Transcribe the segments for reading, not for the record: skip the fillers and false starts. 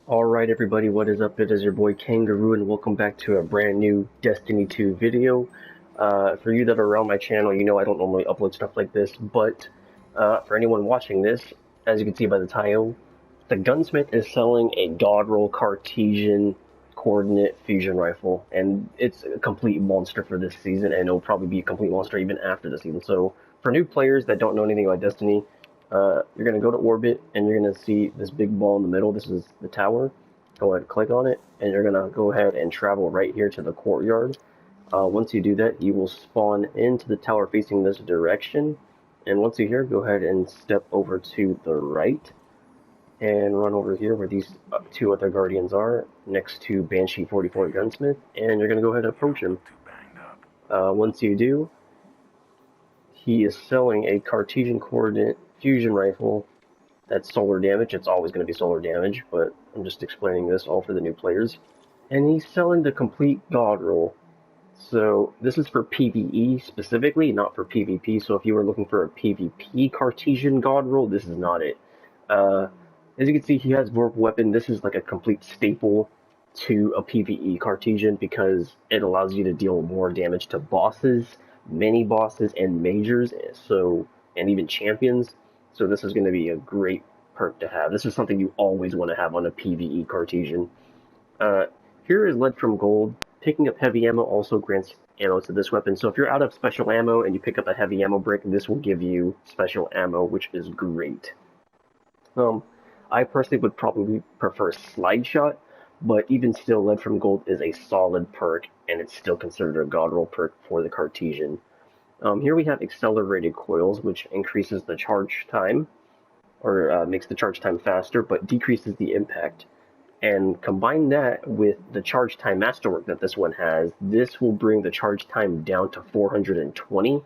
Alright everybody, what is up? It is your boy Kangaroo and welcome back to a brand new Destiny 2 video. For you that are around my channel, you know I don't normally upload stuff like this, but for anyone watching this, as you can see by the title, the gunsmith is selling a God roll Cartesian coordinate fusion rifle, and it's a complete monster for this season, and it'll probably be a complete monster even after the season. So for new players that don't know anything about Destiny, you're going to go to orbit, and you're going to see this big ball in the middle. This is the tower. Go ahead and click on it, and you're going to go ahead and travel right here to the courtyard. Once you do that, you will spawn into the tower facing this direction. And once you're here, go ahead and step over to the right and run over here where these two other guardians are, next to Banshee 44 Gunsmith, and you're going to go ahead and approach him. Once you do, he is selling a Cartesian coordinate fusion rifle that's solar damage. It's always going to be solar damage, but I'm just explaining this all for the new players. And he's selling the complete God roll. So this is for PvE specifically, not for PvP. So if you were looking for a PvP Cartesian God roll, this is not it. As you can see, he has Vorpal Weapon. This is like a complete staple to a PvE Cartesian because it allows you to deal more damage to bosses, mini bosses, and majors, and even champions. So this is going to be a great perk to have. This is something you always want to have on a PvE Cartesian. Here is lead from gold. Picking up heavy ammo also grants ammo to this weapon. So if you're out of special ammo and you pick up a heavy ammo brick, this will give you special ammo, which is great. I personally would probably prefer Slide Shot, but even still, lead from gold is a solid perk, and it's still considered a God roll perk for the Cartesian. Here we have accelerated coils, which increases the charge time, or makes the charge time faster, but decreases the impact. And combine that with the charge time masterwork that this one has, this will bring the charge time down to 420.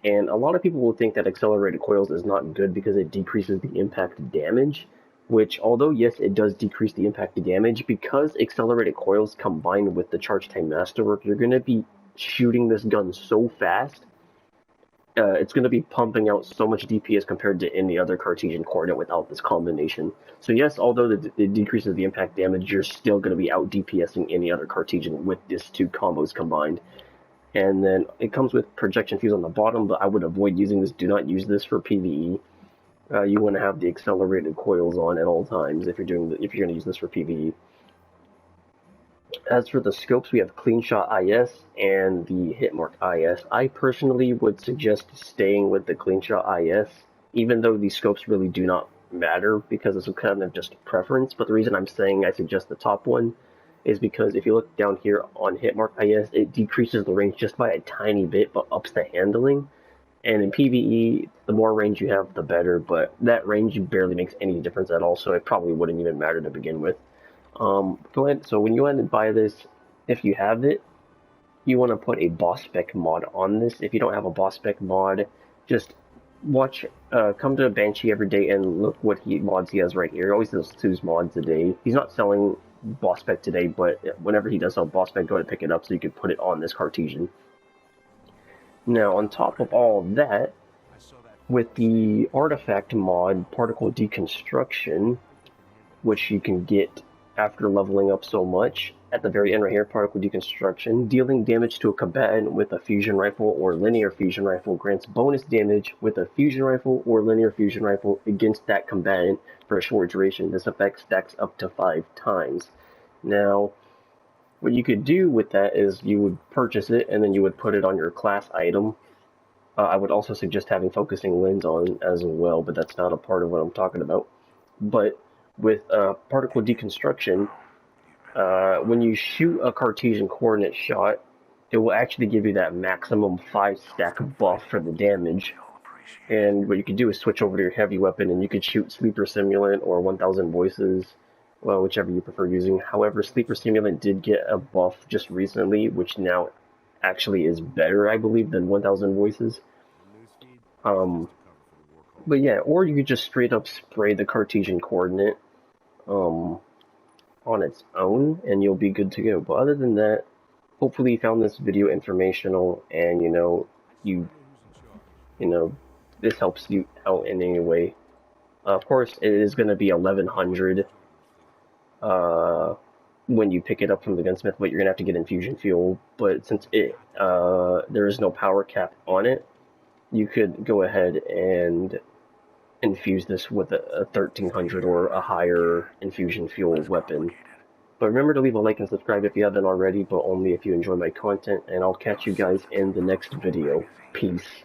And a lot of people will think that accelerated coils is not good because it decreases the impact damage, which, although yes, it does decrease the impact damage, because accelerated coils combined with the charge time masterwork, you're going to be shooting this gun so fast, it's going to be pumping out so much DPS compared to any other Cartesian coordinate without this combination. So yes, although it decreases the impact damage, you're still going to be out DPSing any other Cartesian with these two combos combined. And then it comes with projection fuse on the bottom, but I would avoid using this. Do not use this for PvE. You want to have the accelerated coils on at all times if you're going to use this for PvE. As for the scopes, we have Clean Shot IS and the Hitmark IS. I personally would suggest staying with the Clean Shot IS, even though these scopes really do not matter because it's kind of just preference. But the reason I'm saying I suggest the top one is because if you look down here on Hitmark IS, it decreases the range just by a tiny bit, but ups the handling. And in PvE, the more range you have, the better, but that range barely makes any difference at all, so it probably wouldn't even matter to begin with. Go ahead. So when you go ahead and buy this, if you have it, you want to put a boss spec mod on this. If you don't have a boss spec mod, just watch, come to Banshee every day and look what mods he has right here. He always does 2 mods a day. He's not selling boss spec today, but whenever he does sell boss spec, go ahead and pick it up so you can put it on this Cartesian. Now, on top of all of that, with the artifact mod, Particle Deconstruction, which you can get after leveling up so much, at the very end right here, Particle Deconstruction, dealing damage to a combatant with a fusion rifle or linear fusion rifle grants bonus damage with a fusion rifle or linear fusion rifle against that combatant for a short duration. This effect stacks up to 5 times. Now, what you could do with that is you would purchase it and then you would put it on your class item. I would also suggest having focusing lens on as well, but that's not a part of what I'm talking about. But with particle deconstruction, when you shoot a Cartesian coordinate shot, it will actually give you that maximum 5 stack buff for the damage. And what you can do is switch over to your heavy weapon and you could shoot Sleeper Simulant or 1000 Voices. Well, whichever you prefer using. However, Sleeper Simulant did get a buff just recently, which now actually is better, I believe, than 1000 Voices. But yeah, or you could just straight up spray the Cartesian coordinate on its own, and you'll be good to go. But other than that, hopefully you found this video informational, and this helps you out in any way. Of course, it is going to be 1100 when you pick it up from the gunsmith, but you're gonna have to get infusion fuel. But since there is no power cap on it, you could go ahead and infuse this with a 1300 or a higher infusion fuel weapon. But remember to leave a like and subscribe if you haven't already, but only if you enjoy my content, and I'll catch you guys in the next video. Peace.